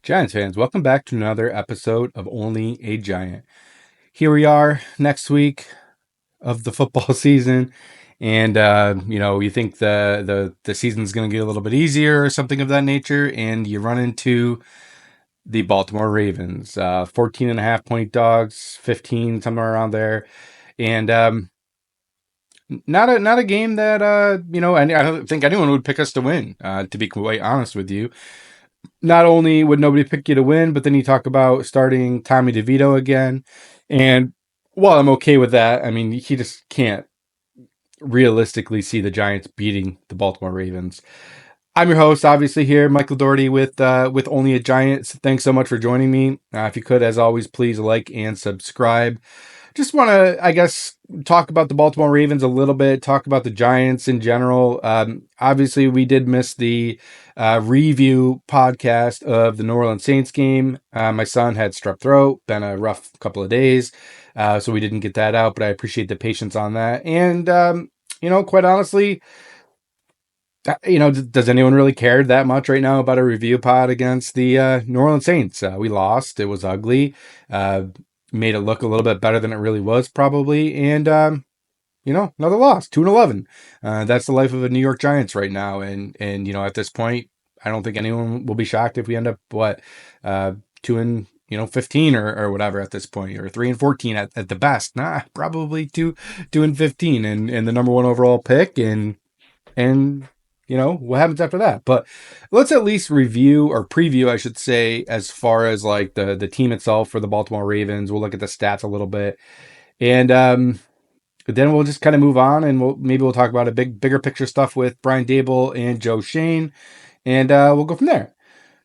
Giants fans, welcome back to another episode of Only a Giant. Here we are next week of the football season, and you think the season's going to get a little bit easier or something of that nature, and you run into the Baltimore Ravens, 14 and a half point dogs, 15 somewhere around there, and not a game that I don't think anyone would pick us to win. To be quite honest with you, not only would nobody pick you to win, but then you talk about starting Tommy DeVito again. And while I'm okay with that, I mean, he just can't realistically see the Giants beating the Baltimore Ravens. I'm your host, obviously, here, Michael Doherty with Only a Giant. Thanks so much for joining me. If you could, as always, please like and subscribe. Just want to, I guess, talk about the Baltimore Ravens a little bit, talk about the Giants in general. Obviously, we did miss the review podcast of the New Orleans Saints game. My son had strep throat, been a rough couple of days, so we didn't get that out, but I appreciate the patience on that. And, quite honestly, does anyone really care that much right now about a review pod against the New Orleans Saints? We lost. It was ugly. Uh, Made it look a little bit better than it really was, probably. And, another loss, 2-11. That's the life of the New York Giants right now. And at this point, I don't think anyone will be shocked if we end up, 2 and, 15 or whatever at this point, or 3 and 14 at the best. Nah, probably 2 and 15 and the number one overall pick. And what happens after that. But let's at least review or preview, I should say, as far as like the team itself for the Baltimore Ravens. We'll look at the stats a little bit, and then we'll just kind of move on, and we'll talk about a bigger picture stuff with Brian Dable and Joe Shane, and we'll go from there.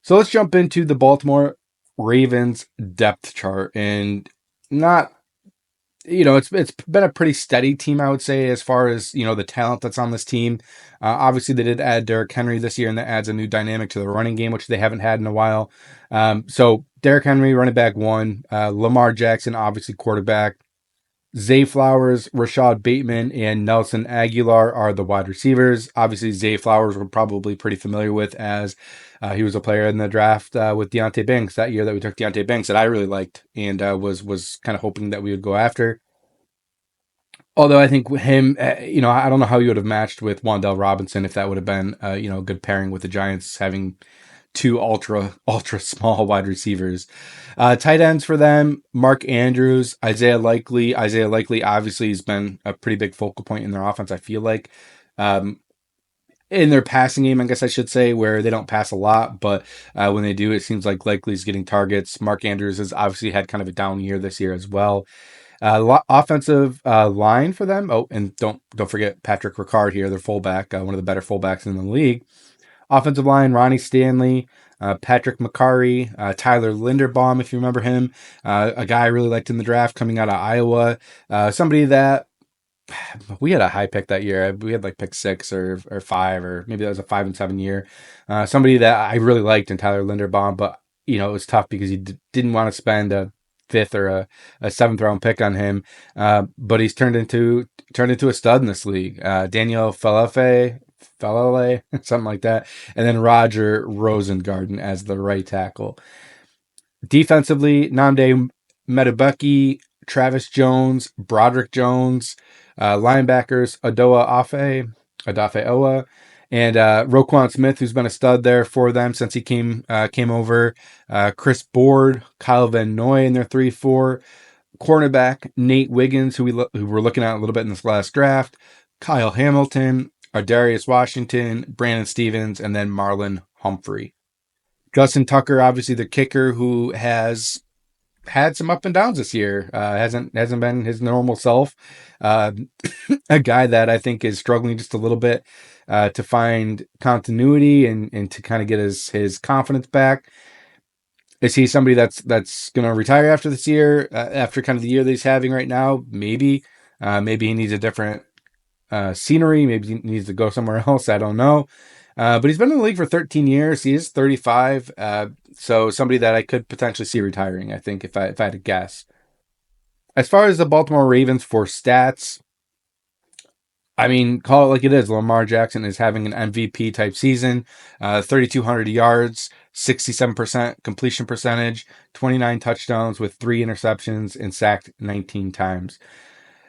So let's jump into the Baltimore Ravens depth chart, and not it's been a pretty steady team, I would say, as far as the talent that's on this team. Obviously, they did add Derrick Henry this year, and that adds a new dynamic to the running game, which they haven't had in a while. So Derrick Henry, running back one, Lamar Jackson, obviously quarterback. Zay Flowers, Rashad Bateman, and Nelson Aguilar are the wide receivers. Obviously, Zay Flowers we're probably pretty familiar with, as he was a player in the draft with Deontay Banks that year that we took Deontay Banks that I really liked and was kind of hoping that we would go after. Although I think him, I don't know how he would have matched with Wan'Dale Robinson if that would have been, a good pairing with the Giants having two ultra small wide receivers. Tight ends for them: Mark Andrews, Isaiah Likely. Isaiah Likely obviously has been a pretty big focal point in their offense. I feel like um, in their passing game, I guess I should say, where they don't pass a lot, but when they do, it seems like Likely's getting targets. Mark Andrews has obviously had kind of a down year this year as well. Offensive line for them. Oh, and don't forget Patrick Ricard here, their fullback, one of the better fullbacks in the league. Offensive line: Ronnie Stanley, Patrick McCarry, Tyler Linderbaum, if you remember him, a guy I really liked in the draft coming out of Iowa. Somebody that we had a high pick that year. We had like pick 6 or 5, or maybe that was a 5 and 7 year. Somebody that I really liked in Tyler Linderbaum, but it was tough because you didn't want to spend a fifth or a seventh round pick on him. But he's turned into a stud in this league. Daniel Falale, something like that. And then Roger Rosengarten as the right tackle. Defensively, Nnamdi Madubuike, Travis Jones, Broderick Jones. Linebackers: Adafe Owa, and Roquan Smith, who's been a stud there for them since he came over. Chris Board, Kyle Van Noy in their 3-4. Cornerback Nate Wiggins, who we're looking at a little bit in this last draft. Kyle Hamilton, Darius Washington, Brandon Stevens, and then Marlon Humphrey. Justin Tucker, obviously the kicker, who has had some up and downs this year. Hasn't been his normal self. Uh, a guy that I think is struggling just a little bit to find continuity and to kind of get his confidence back. Is he somebody that's going to retire after this year? After kind of the year that he's having right now, maybe. Maybe he needs a different scenery. Maybe he needs to go somewhere else. I don't know. But he's been in the league for 13 years. He is 35. So somebody that I could potentially see retiring, I think, if I had to guess. As far as the Baltimore Ravens for stats, I mean, call it like it is. Lamar Jackson is having an MVP type season. 3,200 yards, 67% completion percentage, 29 touchdowns with 3 interceptions, and sacked 19 times.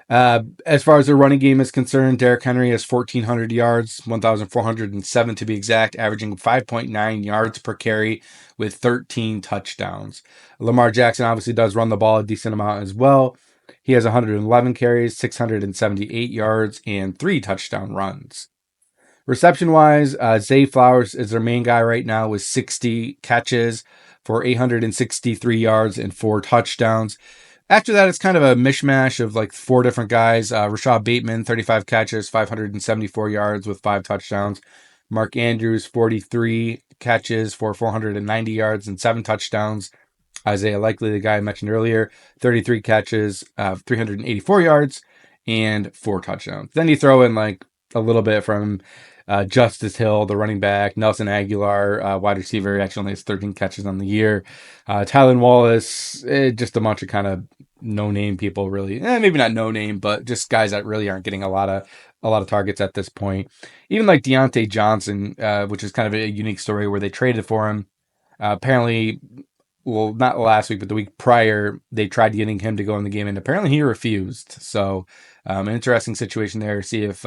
As far as the running game is concerned, Derrick Henry has 1,400 yards, 1,407 to be exact, averaging 5.9 yards per carry with 13 touchdowns. Lamar Jackson obviously does run the ball a decent amount as well. He has 111 carries, 678 yards, and 3 touchdown runs. Reception wise, Zay Flowers is their main guy right now with 60 catches for 863 yards and 4 touchdowns. After that, it's kind of a mishmash of like 4 different guys. Rashad Bateman, 35 catches, 574 yards with 5 touchdowns. Mark Andrews, 43 catches for 490 yards and 7 touchdowns. Isaiah Likely, the guy I mentioned earlier, 33 catches, 384 yards, and 4 touchdowns. Then you throw in like a little bit from Justice Hill, the running back, Nelson Aguilar, wide receiver, actually only has 13 catches on the year. Tylan Wallace, just a bunch of kind of no-name people, really. Maybe not no-name, but just guys that really aren't getting a lot of targets at this point. Even like Deontay Johnson, which is kind of a unique story where they traded for him. Apparently, well, not last week, but the week prior, they tried getting him to go in the game, and apparently he refused. So, an interesting situation there. See if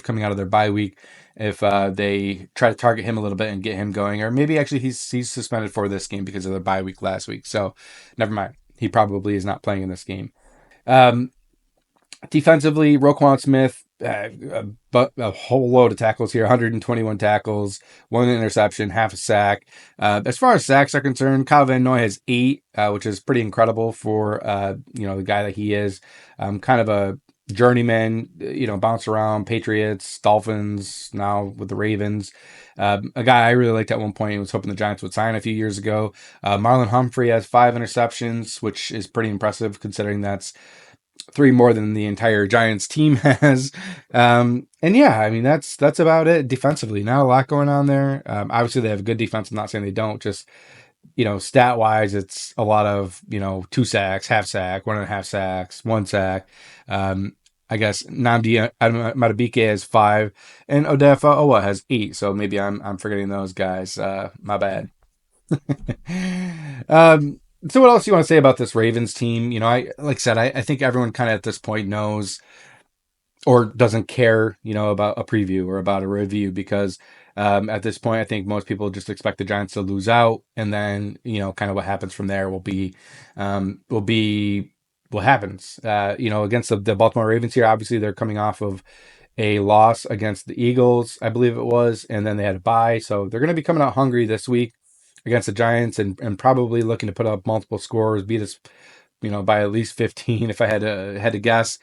coming out of their bye week, if they try to target him a little bit and get him going, or maybe actually he's suspended for this game because of the bye week last week. So, never mind. He probably is not playing in this game. Um, Defensively, Roquan Smith, a whole load of tackles here, 121 tackles, 1 interception, half a sack. As far as sacks are concerned, Kyle Van Noy has 8, which is pretty incredible for the guy that he is. Kind of a journeyman, bounce around, Patriots, Dolphins, now with the Ravens. A guy I really liked at one point, was hoping the Giants would sign a few years ago. Marlon Humphrey has 5 interceptions, which is pretty impressive considering that's 3 more than the entire Giants team has. And yeah, I mean that's about it defensively. Not a lot going on there. Obviously they have a good defense. I'm not saying they don't. Just stat wise, it's a lot of 2 sacks, half sack, 1.5 sacks, 1 sack. I guess Namdi Matabike has 5, and Odafe Owa has 8. So maybe I'm forgetting those guys. My bad. um, so what else do you want to say about this Ravens team? I like I said, I think everyone kind of at this point knows or doesn't care, about a preview or about a review because at this point, I think most people just expect the Giants to lose out, and then kind of what happens from there will be what happens. Against the Baltimore Ravens here, obviously they're coming off of a loss against the Eagles, I believe it was, and then they had a bye, so they're going to be coming out hungry this week against the Giants and probably looking to put up multiple scores, beat us, by at least 15 if I had to guess.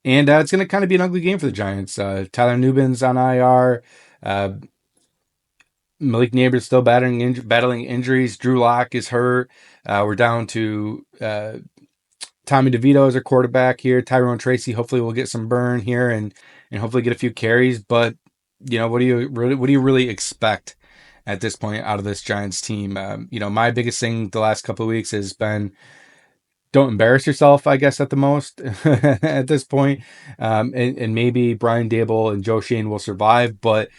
And it's going to kind of be an ugly game for the Giants. Tyler Nubin's on IR. Malik Neighbors still battling injuries. Drew Lock is hurt. We're down to Tommy DeVito as our quarterback here. Tyrone Tracy hopefully will get some burn here and hopefully get a few carries. But what do you really expect at this point out of this Giants team? My biggest thing the last couple of weeks has been don't embarrass yourself, I guess, at the most at this point. And maybe Brian Dable and Joe Shane will survive. But,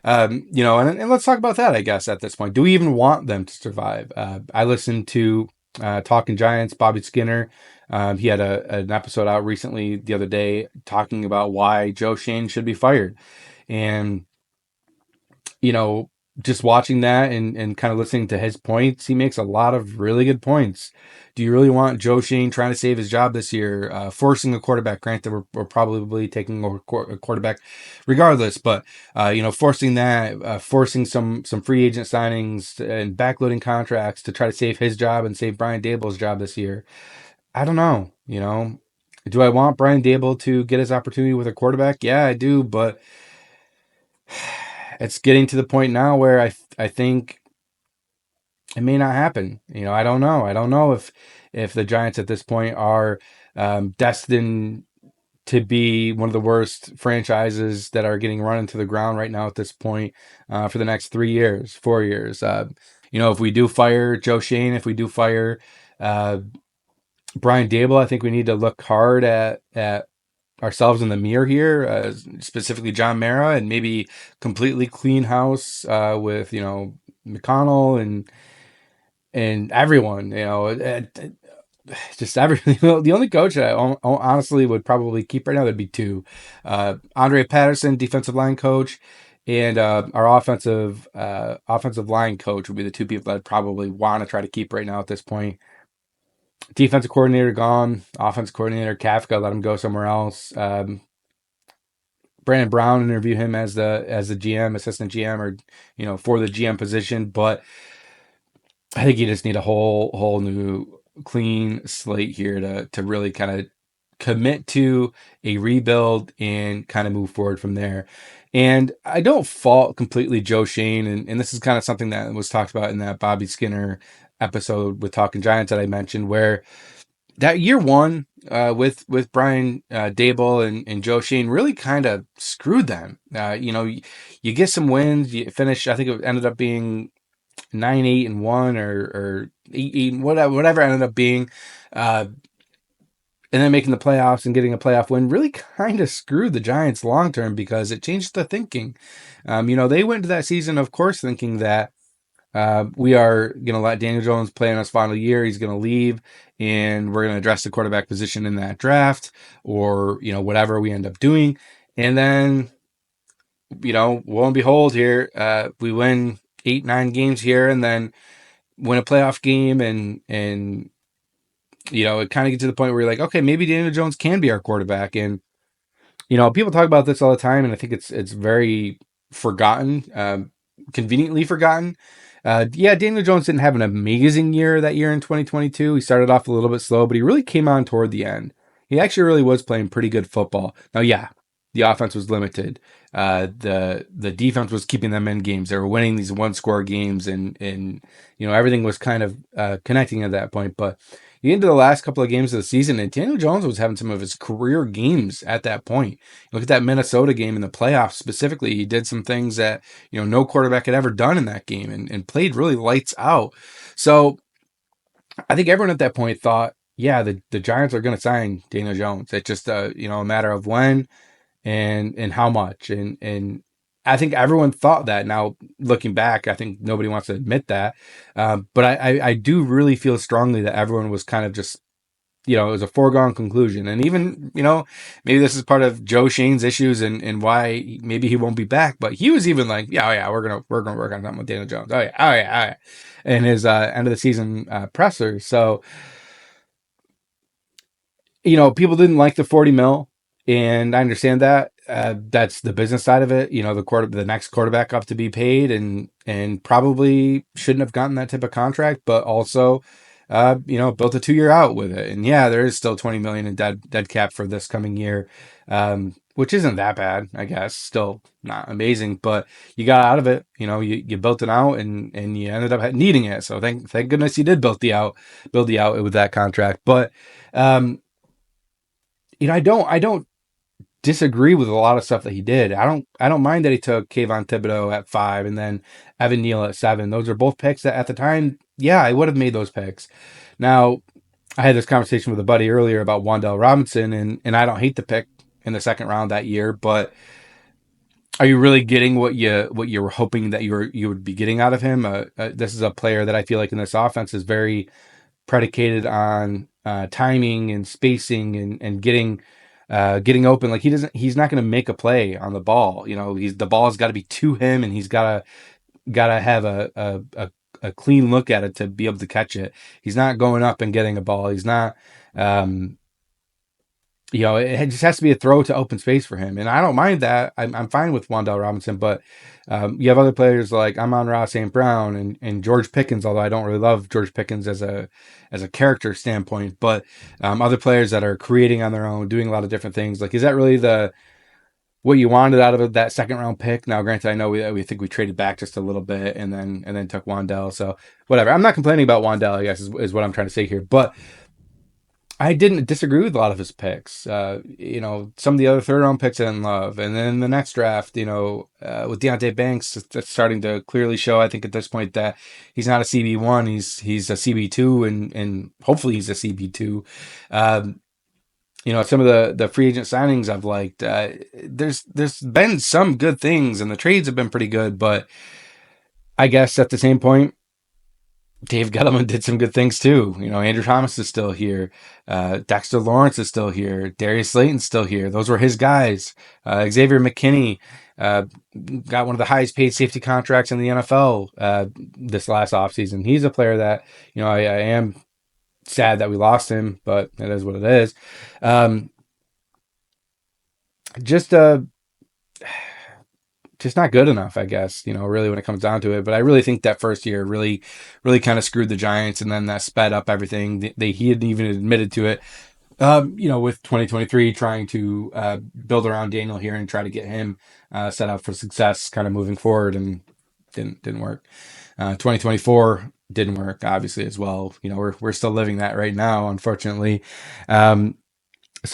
and let's talk about that, I guess, at this point. Do we even want them to survive? I listened to Talking Giants, Bobby Skinner. He had an episode out recently the other day talking about why Joe Shane should be fired. And, just watching that and kind of listening to his points, he makes a lot of really good points. Do you really want Joe Shane trying to save his job this year, forcing a quarterback? Granted, we're probably taking a quarterback regardless, but forcing that, forcing some free agent signings and backloading contracts to try to save his job and save Brian Dable's job this year. I don't know. Do I want Brian Dable to get his opportunity with a quarterback? Yeah, I do, but it's getting to the point now where I think it may not happen. I don't know. I don't know if the Giants at this point are destined to be one of the worst franchises that are getting run into the ground right now at this point for the next 3 years, 4 years. If we do fire Joe Shane, if we do fire Brian Dable, I think we need to look hard at ourselves in the mirror here, specifically John Mara, and maybe completely clean house with McConnell and everyone. Just everything. The only coach that honestly would probably keep right now, there'd be two: Andre Patterson, defensive line coach, and our offensive line coach would be the two people that I'd probably want to try to keep right now at this point. Defensive coordinator gone, offensive coordinator Kafka, let him go somewhere else. Brandon Brown, interview him as the GM, assistant GM, or for the GM position. But I think you just need a whole new clean slate here to really kind of commit to a rebuild and kind of move forward from there. And I don't fault completely Joe Shane, and this is kind of something that was talked about in that Bobby Skinner episode with Talking Giants that I mentioned, where that year one with Brian Dable and Joe Shane really kind of screwed them. You get some wins, you finish. I think it ended up being 9-8-1 or 8 whatever it ended up being, and then making the playoffs and getting a playoff win really kind of screwed the Giants long term because it changed the thinking. They went into that season, of course, thinking that we are going to let Daniel Jones play in his final year. He's going to leave, and we're going to address the quarterback position in that draft, or whatever we end up doing. And then, lo and behold, here we win 8-9 games here, and then win a playoff game, and it kind of gets to the point where you're like, okay, maybe Daniel Jones can be our quarterback. And people talk about this all the time, and I think it's very forgotten, conveniently forgotten. Yeah, Daniel Jones didn't have an amazing year that year in 2022. He started off a little bit slow, but he really came on toward the end. He actually really was playing pretty good football. Now, yeah, the offense was limited. The defense was keeping them in games. They were winning these one score games, and everything was kind of connecting at that point. But you get into the last couple of games of the season, and Daniel Jones was having some of his career games at that point. You look at that Minnesota game in the playoffs specifically. He did some things that no quarterback had ever done in that game, and played really lights out. So I think everyone at that point thought, yeah, the Giants are going to sign Daniel Jones. It's just a matter of when and how much. And I think everyone thought that. Now looking back, I think nobody wants to admit that. But I do really feel strongly that everyone was kind of just, it was a foregone conclusion. And even, maybe this is part of Joe Shane's issues and why maybe he won't be back. But he was even like, yeah, oh yeah, we're gonna work on something with Daniel Jones. Oh yeah, oh yeah, oh yeah. In his end of the season presser. So people didn't like the 40 mil, and I understand that. That's the business side of it. The next quarterback up to be paid, and probably shouldn't have gotten that type of contract, but also, built a 2 year out with it. And yeah, there is still 20 million in dead cap for this coming year, which isn't that bad, I guess. Still not amazing, but you got out of it. You built it out, and you ended up needing it. So thank goodness you did build the out with that contract. But I don't disagree with a lot of stuff that he did. I don't mind that he took Kayvon Thibodeau at 5 and then Evan Neal at 7. Those are both picks that at the time, yeah, I would have made those picks. Now, I had this conversation with a buddy earlier about Wan'Dale Robinson, and I don't hate the pick in the second round that year, but are you really getting what you were hoping that you would be getting out of him? This is a player that I feel like in this offense is very predicated on timing and spacing and getting open. Like he's not going to make a play on the ball. The ball's got to be to him, and he's gotta have a clean look at it to be able to catch it. He's not going up and getting a ball. He's not. It just has to be a throw to open space for him, and I don't mind that. I'm fine with Wan'Dale Robinson, but you have other players like Amon-Ra St. Brown and George Pickens. Although I don't really love George Pickens as a character standpoint, but other players that are creating on their own, doing a lot of different things. Like, is that really what you wanted out of that second round pick? Now, granted, I know we think we traded back just a little bit and then took Wan'Dale. So whatever. I'm not complaining about Wan'Dale, I guess is what I'm trying to say here, but I didn't disagree with a lot of his picks. Some of the other third round picks I didn't love. And then the next draft, with Deonte Banks, that's starting to clearly show, I think at this point, that he's not a CB1, he's a CB2, and hopefully he's a CB2. some of the free agent signings I've liked. There's been some good things, and the trades have been pretty good. But I guess at the same point, Dave Gettleman did some good things too. Andrew Thomas is still here. Dexter Lawrence is still here. Darius Slayton's still here. Those were his guys. Xavier McKinney uh, got one of the highest paid safety contracts in the NFL this last offseason. He's a player that, I am sad that we lost him, but it is what it is. Just just not good enough, I guess, really when it comes down to it. But I really think that first year really, really kind of screwed the Giants, and then that sped up everything. He had even admitted to it, with 2023 trying to build around Daniel here and try to get him set up for success kind of moving forward, and didn't work. 2024 didn't work, obviously, as well. We're still living that right now, unfortunately. So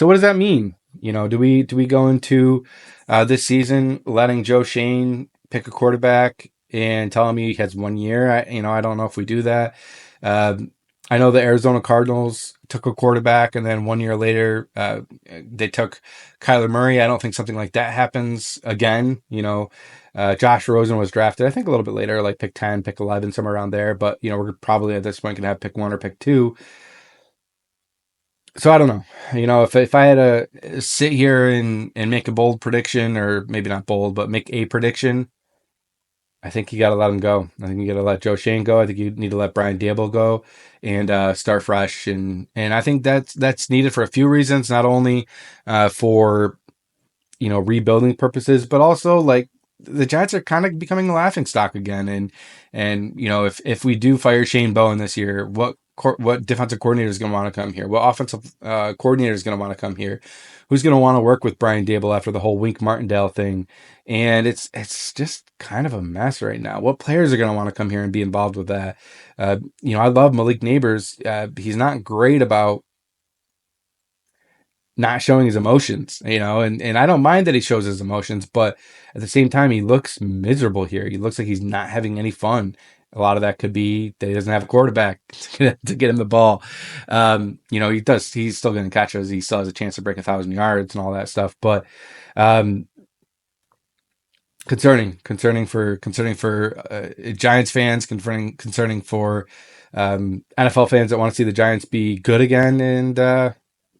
what does that mean? Do we go into this season letting Joe Shane pick a quarterback and tell him he has 1 year? I don't know if we do that. Um, I know the Arizona Cardinals took a quarterback, and then 1 year later they took Kyler Murray. I don't think something like that happens again. Josh Rosen was drafted, I think, a little bit later, like pick 10, pick 11, somewhere around there. But we're probably at this point going to have pick 1 or pick 2. So I don't know. If I had to sit here and make a bold prediction, or maybe not bold, but make a prediction, I think you got to let him go. I think you got to let Joe Shane go. I think you need to let Brian Dable go and start fresh. And I think that's needed for a few reasons, not only for rebuilding purposes, but also like the Giants are kind of becoming a laughing stock again. And if we do fire Shane Bowen this year, what defensive coordinator is going to want to come here? What offensive coordinator is going to want to come here? Who's going to want to work with Brian Dable after the whole Wink Martindale thing? And it's just kind of a mess right now. What players are going to want to come here and be involved with that? I love Malik Neighbors. He's not great about not showing his emotions, and I don't mind that he shows his emotions, but at the same time, he looks miserable here. He looks like he's not having any fun. A lot of that could be that he doesn't have a quarterback to get him the ball. He's still going to catch us. He still has a chance to break 1,000 yards and all that stuff, but um, concerning for Giants fans, concerning for NFL fans that want to see the Giants be good again, and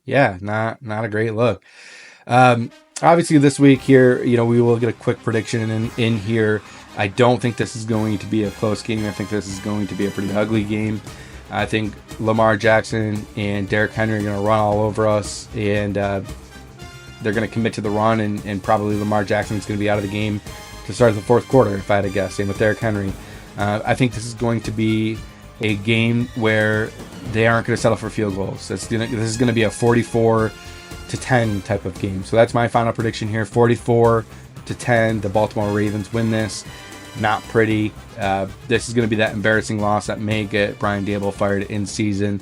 yeah, not a great look. Obviously, this week here, we will get a quick prediction in here. I don't think this is going to be a close game. I think this is going to be a pretty ugly game. I think Lamar Jackson and Derrick Henry are going to run all over us, and they're going to commit to the run, and probably Lamar Jackson is going to be out of the game to start the fourth quarter, if I had to guess. Same with Derrick Henry. I think this is going to be a game where they aren't going to settle for field goals. This is going to be a 44-10 type of game. So that's my final prediction here. 44-10. The Baltimore Ravens win this. Not pretty. This is going to be that embarrassing loss that may get Brian Dable fired in season.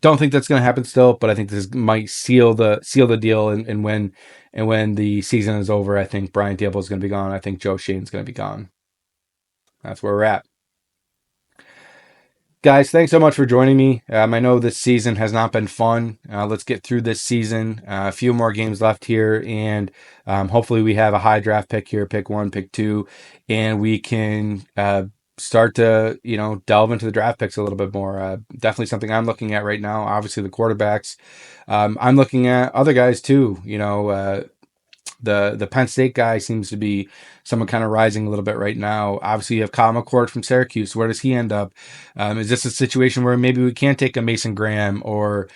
Don't think that's going to happen still, but I think this might seal the deal. And when the season is over, I think Brian Dable is going to be gone. I think Joe Shane's going to be gone. That's where we're at. Guys, thanks so much for joining me. I know this season has not been fun. Let's get through this season. A few more games left here, and hopefully we have a high draft pick here, pick 1, pick 2, and we can start to delve into the draft picks a little bit more. Definitely something I'm looking at right now. Obviously the quarterbacks. I'm looking at other guys too. The Penn State guy seems to be someone kind of rising a little bit right now. Obviously, you have Kyle McCord from Syracuse. Where does he end up? Is this a situation where maybe we can take a Mason Graham or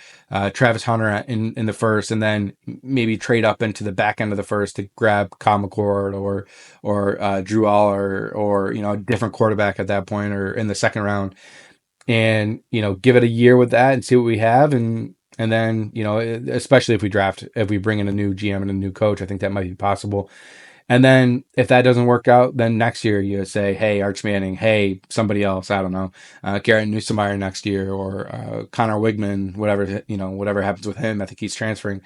Travis Hunter in the first, and then maybe trade up into the back end of the first to grab Kyle McCord or Drew Aller or a different quarterback at that point, or in the second round, and give it a year with that and see what we have, and then, especially if we bring in a new GM and a new coach, I think that might be possible. And then if that doesn't work out, then next year you say, hey, Arch Manning, hey, somebody else, I don't know, Garrett Nussmeier next year, or Connor Wigman, whatever happens with him. I think he's transferring.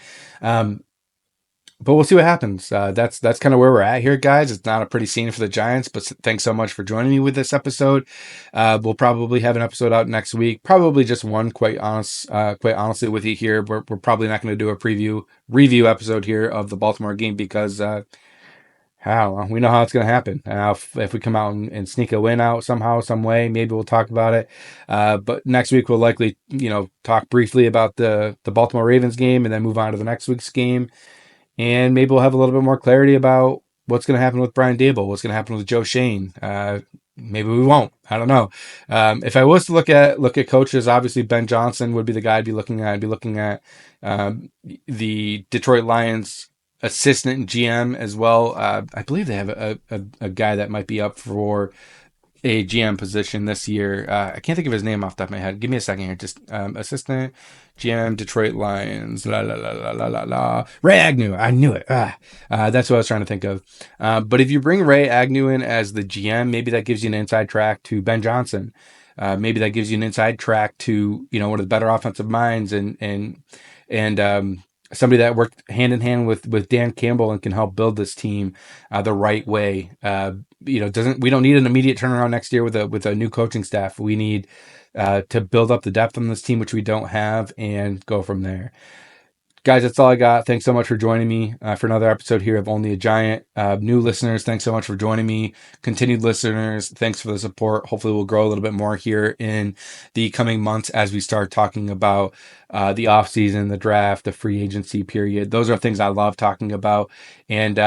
but we'll see what happens. That's kind of where we're at here, guys. It's not a pretty scene for the Giants, but thanks so much for joining me with this episode. We'll probably have an episode out next week. Probably just one, quite honestly with you here. We're probably not going to do a review episode here of the Baltimore game because we know how it's going to happen. If we come out and sneak a win out somehow, some way, maybe we'll talk about it. But next week we'll likely, talk briefly about the Baltimore Ravens game and then move on to the next week's game. And maybe we'll have a little bit more clarity about what's going to happen with Brian Daboll, what's going to happen with Joe Schoen. Maybe we won't. I don't know. If I was to look at coaches, obviously Ben Johnson would be the guy I'd be looking at. I'd be looking at the Detroit Lions assistant GM as well. I believe they have a guy that might be up for a GM position this year. I can't think of his name off the top of my head. Give me a second here. Just assistant GM Detroit Lions. Ray Agnew. I knew it. That's what I was trying to think of. But if you bring Ray Agnew in as the GM, maybe that gives you an inside track to Ben Johnson. Maybe that gives you an inside track to one of the better offensive minds and somebody that worked hand in hand with Dan Campbell and can help build this team the right way. We don't need an immediate turnaround next year with a new coaching staff. We need to build up the depth on this team, which we don't have, and go from there. Guys, that's all I got. Thanks so much for joining me for another episode here of Only a Giant. New listeners, thanks so much for joining me. Continued listeners, thanks for the support. Hopefully we'll grow a little bit more here in the coming months as we start talking about the offseason, the draft, the free agency period. Those are things I love talking about. And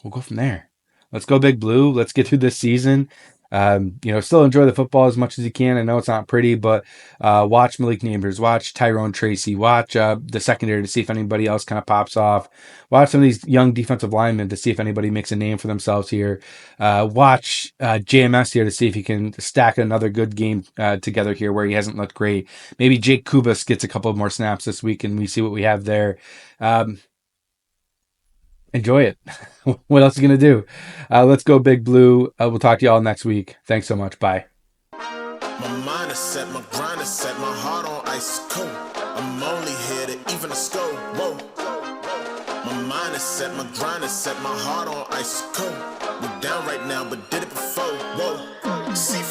we'll go from there. Let's go Big Blue. Let's get through this season. Still enjoy the football as much as you can. I know it's not pretty, but watch Malik Neighbors, watch Tyrone Tracy, watch the secondary to see if anybody else kind of pops off. Watch some of these young defensive linemen to see if anybody makes a name for themselves here. Watch JMS here to see if he can stack another good game together here where he hasn't looked great. Maybe Jake Kubas gets a couple more snaps this week and we see what we have there. Enjoy it. What else are you going to do? Let's go Big Blue. We'll talk to you all next week. Thanks so much. Bye. My mind is set, my grind is set, my heart on ice cold. I'm only here to even a score. Whoa. My mind is set, my grind is set, my heart on ice cold. We're down right now, but did it before. Whoa. See